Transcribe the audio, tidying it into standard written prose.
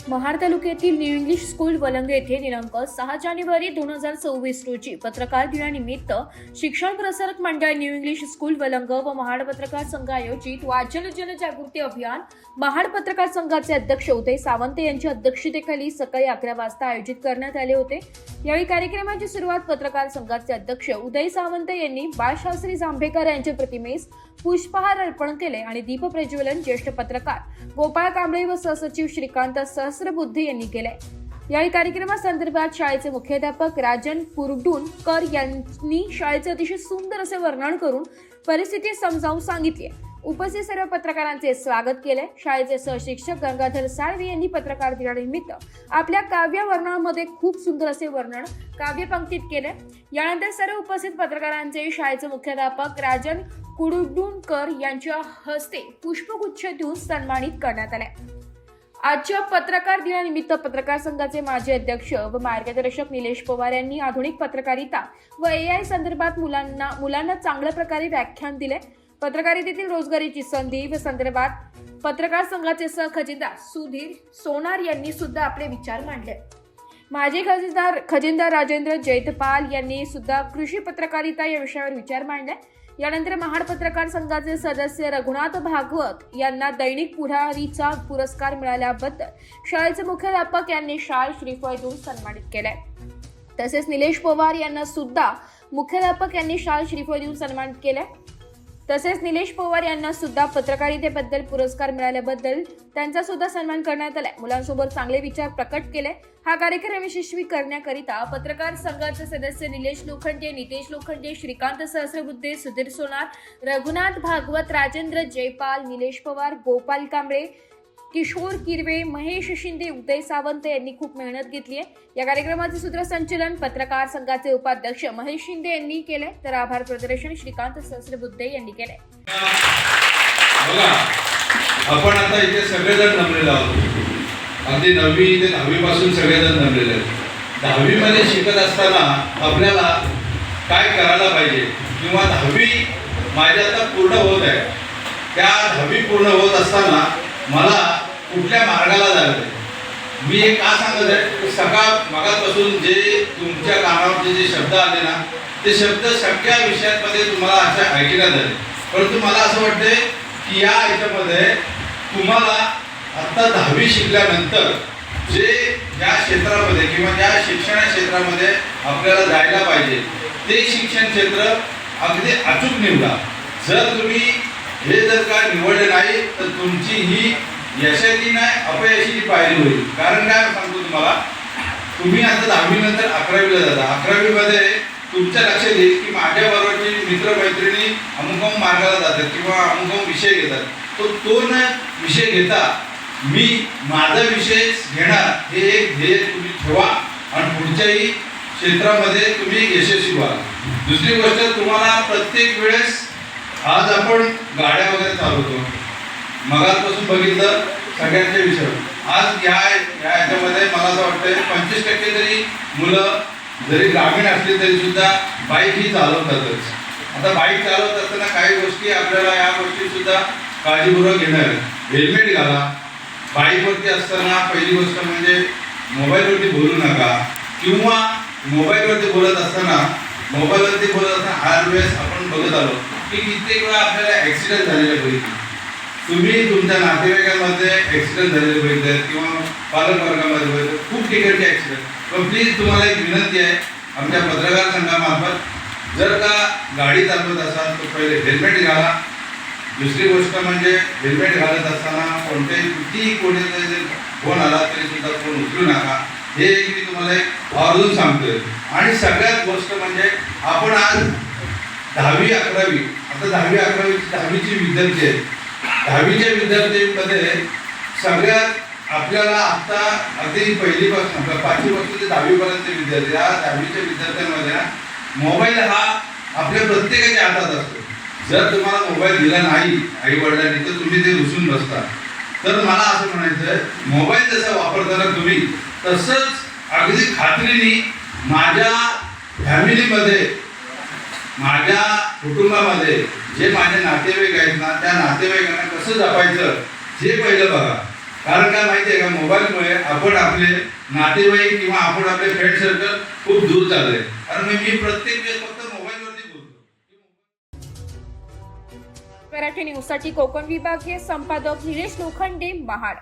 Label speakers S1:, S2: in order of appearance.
S1: महाड तालुक्यातील new English school वलंग येथे दिनांक 6 जानेवारी 2024 रोजी पत्रकार दिनानिमित्त शिक्षण Prasarak Mandal new English school वलंग व महाड पत्रकार संघ आयोजित वाचन जनजागृती अभियान महाड पत्रकार संघाचे अध्यक्ष उदय सावंत यांच्या अध्यक्षतेखाली सकाळी 11 वाजता आयोजित करण्यात आले होते। यावेळी कार्यक्रमाची सुरुवात पत्रकार संघाचे अध्यक्ष उदय सावंत यांनी बाळशास्त्री जांभेकर यांच्या प्रतिमेस पुष्पहार अर्पण केले आणि दीप प्रज्वलन ज्येष्ठ पत्रकार गोपाळ कांबळे व सहसचिव श्रीकांत सहस्रबुद्धे यांनी केले। यावेळी कार्यक्रमासंदर्भात शाळेचे मुख्याध्यापक राजन कुरडूनकर यांनी शाळेचे अतिशय सुंदर असे वर्णन करून परिस्थिती समजावून सांगितली। उपस्थित सर्व पत्रकारांचे स्वागत केले। शाळेचे सहशिक्षक गंगाधर साळवे यांनी पत्रकार दिनानिमित्त आपल्या काव्य वर्णनामध्ये खूप सुंदर असे वर्णन काव्यपंक्तीत केले। यानंतर सर्व उपस्थित पत्रकारांचे शाळेचे मुख्याध्यापक राजन कुरडूनकर यांच्या हस्ते पुष्पगुच्छ देऊन सन्मानित करण्यात आले। आजच्या पत्रकार दिनानिमित्त पत्रकार संघाचे माजी अध्यक्ष व मार्गदर्शक निलेश पवार यांनी आधुनिक पत्रकारिता व AI संदर्भात मुलांना चांगल्या प्रकारे व्याख्यान दिले। पत्रकारितेतील रोजगारीची संधी व संदर्भात पत्रकार संघाचे सहखजिनदार सुधीर सोनार यांनी सुद्धा आपले विचार मांडले। माजी खजिनदार राजेंद्र जैतपाल यांनी सुद्धा कृषी पत्रकारिता या विषयावर विचार मांडले। यानंतर महाड पत्रकार संघाचे सदस्य रघुनाथ भागवत यांना दैनिक पुढारीचा पुरस्कार मिळाल्याबद्दल शाळेचे मुख्याध्यापक यांनी शाल श्रीफळ देऊन सन्मानित केले। तसेच निलेश पवार यांना सुद्धा मुख्याध्यापक यांनी शाल श्रीफळ देऊन सन्मानित केले। तसेच निलेश पवार यांना सुद्धा पत्रकारितेबद्दल पुरस्कार मिळाल्याबद्दल त्यांचा सुद्धा सन्मान करण्यात आला। मुलांसोबत चांगले विचार प्रकट केले। हा कार्यक्रम यशस्वी करण्याकरिता पत्रकार संघाचे सदस्य निलेश लोखंडे, नितेश लोखंडे, श्रीकांत सहस्रबुद्धे, सुधीर सोनार, रघुनाथ भागवत, राजेंद्र जयपाल, निलेश पवार, गोपाल कांबळे, किशोर किरवे, महेश शिंदे, उदय सावंत यांनी खूप मेहनत घेतली आहे। या कार्यक्रमाचे सूत्रसंचालन पत्रकार संघाचे उपाध्यक्ष महेश शिंदे यांनी केले, तर आभार प्रदर्शन श्रीकांत सहस्रबुद्धे यांनी केले।
S2: बघा, आपण आता इथे सगळेजण जमलेलो आहोत। अगदी 9वी ते 10वी पासून सगळेजण जमलेले आहेत। 10वी मध्ये शिकत असताना आपल्याला काय करायला पाहिजे किंवा 10वी माझी आता पूर्ण होत आहे, त्या 10वी पूर्ण होत असताना मला कुठल्या मार्गाला जायचं, मी हे का सांगत आहे, सकाळ मागापासून जे तुमच्या कानावर जे शब्द आले ना, ते शब्द सगळ्या विषयांमध्ये तुम्हाला अशा ऐकण्यात आले। परंतु मला असं वाटतंय की या याच्यामध्ये तुम्हाला आता 10वी शिकल्यानंतर जे या क्षेत्रामध्ये किंवा ज्या शिक्षण क्षेत्रामध्ये आपल्याला जायला पाहिजे ते शिक्षण क्षेत्र अगदी अचूक निवडा। जर तुम्ही हे जर का निवडले नाही तर तुमची ही यशाची नाही अपयशाची पायरी होईल। कारण काय सांगतो तुम्हाला, तुम्ही आता 10वी नंतर 11वीला जाता। 11वी मध्ये तुमच्या लक्षात येईल की माझ्या बरोबरची मित्रमैत्रिणी अमुक मार्गाला जातात किंवा अमुक विषय घेतात, तो न विषय घेता मी माझा विषय घेणार हे एक ध्येय तुम्ही ठेवा आणि पुढच्याही क्षेत्रामध्ये तुम्ही यशस्वी व्हा। दुसरी गोष्ट, तुम्हाला प्रत्येक वेळेस आज आपण गाड्या वगैरे चालवतो, मगापासून बघितलं सगळ्यांचे विषय। आज याच्यामध्ये मला असं वाटतंय 25% तरी मुलं जरी ग्रामीण असली तरी सुद्धा बाईक ही चालवतातच। आता बाईक चालवत असताना काही गोष्टी आपल्याला या गोष्टी सुद्धा काळजीपूर्वक घेणार। हेल्मेट घाला। बाईकवरती असताना पहिली गोष्ट म्हणजे मोबाईलवरती बोलू नका किंवा मोबाईलवरती बोलत असताना हर वेळेस आपण बघत आलो की कित्येक वेळा आपल्याला ॲक्सिडेंट झालेले बघितले। तुम्ही तुमच्या नातेवाईकांमध्ये ॲक्सिडेंट झालेले बघितले किंवा पालक वर्गामध्ये बघितले, खूप ठिकाणचे ॲक्सिडेंट। पण प्लीज तुम्हाला एक विनंती आहे, आमच्या पत्रकार संघामार्फत जर का गाडी चालवत असाल तर पहिले हेल्मेट घाला। दुसरी गोष्ट म्हणजे हेल्मेट घालत असताना कितीही कोणी फोन आला तरी सुद्धा फोन उचलू नका, हे मी तुम्हाला एक आवर्जून सांगतोय। आणि सगळ्यात गोष्ट म्हणजे आपण आज 10वी 11वी, आता 10वी 10वीची विद्यार्थी आहेत। 10वीच्या विद्यार्थ्यांमध्ये सगळ्यात आपल्याला आता अगदी पहिलीपासून 5वी पासून ते 10वी पर्यंत विद्यार्थी, या 10वीच्या विद्यार्थ्यांमध्ये मोबाईल हा आपल्या प्रत्येकाच्या हातात असतो। जर तुम्हाला मोबाईल दिला नाही आई वडिलांनी तर तुम्ही ते रुसून बसता। तर मला असं म्हणायचं आहे, मोबाईल जसा वापरताना तुम्ही तसंच अगदी खात्रीने माझ्या फॅमिलीमध्ये, माझ्या कुटुंबामध्ये जे माझे नातेवाईक आहेत ना, त्या नातेवाईकांना कसं जपायचं हे पहिलं बघा। कारण काय माहितीये का, मोबाईलमुळे आपण आपले नातेवाईक किंवा आपण आपले फ्रेंड सर्कल खूप दूर चालले. कारण मी प्रत्येक वेळेस फक्त मोबाईलवरती बोलतो.
S1: मराठी न्यूजसाठी कोकण विभागीय संपादक निलेश लोखंडे, महाड.